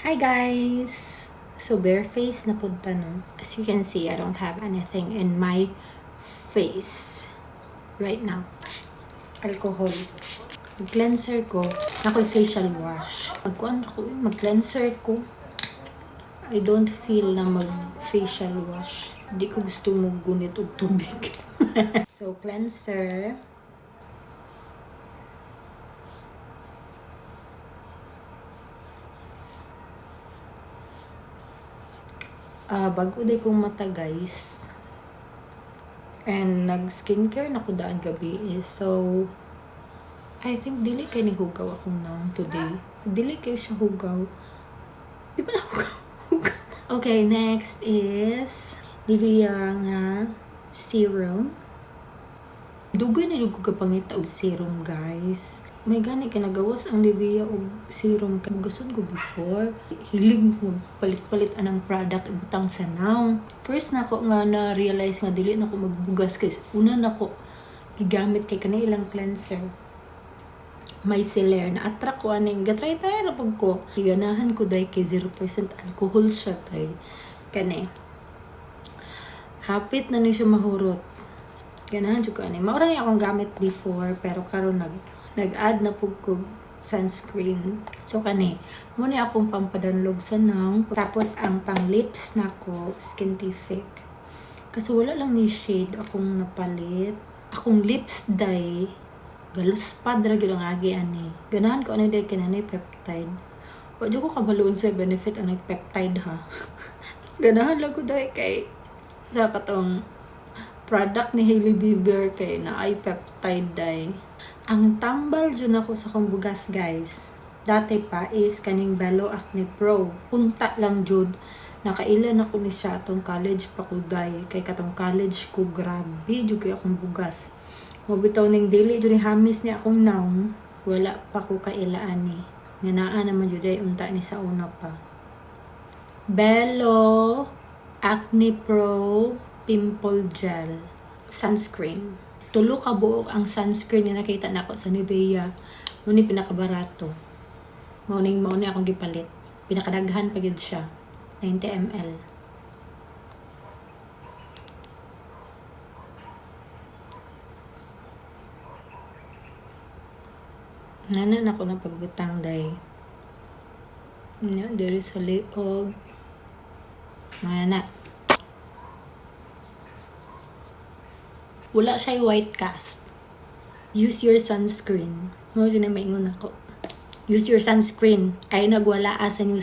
Hi guys! So bareface na punta no. As you can see, I don't have anything in my face right now. Alcohol. Mag-cleanser ko. Ako'y facial wash. Mag-cleanser ko. I don't feel na mag-facial wash. Hindi ko gusto mo gunit og tubig. So, cleanser. Bago day kong mata guys. And nag-skincare na ko daan gabi is. So, I think dili kay ni hugaw akong naong today. Dili kay siya hugaw. Di ba na hugaw? Okay, next is Nivea nga serum. Dugay na ko kapangita og serum guys. May gani ka nagawas ang Nivea og serum kay gasod ko before. Hilig mo palit-palit anang product ibutang sa naong. First na ko nga na realize nga dili na ko magbugas guys. Una na ko gigamit kay kanay ilang cleanser. Micellar na attract ko aning gatry na pag ko. Ganahan ko dai kay 0% alcohol siya tay. Kani. Hapit na ni siya mahurot. Ganahan jud ko ani. Mao ra ni akong gamit before pero karon nag-add na pug ko sunscreen. So kani, mo ni akong pampadunlog sa nang. Tapos ang pang lips nako Skintific. Kasi wala lang ni shade akong napalit. Akong lips dye galuspad ra gyud ang agi ani. Ganahan ko ani day kinani peptide. Wa jud ko kabaluon sa benefit ang peptide ha. Ganahan lang ko day kay sa katong product ni Hailey Bieber kay na ay peptide dye. Ang tambal jud nako sa kong bugas guys. Dati pa is kaning Bello Acne Pro. Punta lang jud. Nakailan ako ni siya atong college pa ko day. Kay katong college ko grabe jud kay akong bugas. Mabitaw ning dili jud ni hamis ni akong naong. Wala pa ko kailaan ni. Nga naa naman jud ay unta ni sa una pa. Bello Acne Pro Pimple Gel Sunscreen. Tulo ka buok ang sunscreen na nakita nako sa Nivea. Muni pinakabarato. Mao ni akong gipalit. Pinakadaghan pa gyud siya. 90 ml. Nana na ko na pagbutang day. There is a liog. Nana. Wala siya white cast. Use your sunscreen. Mo din na maingon ako. Use your sunscreen. Ay nagwala sa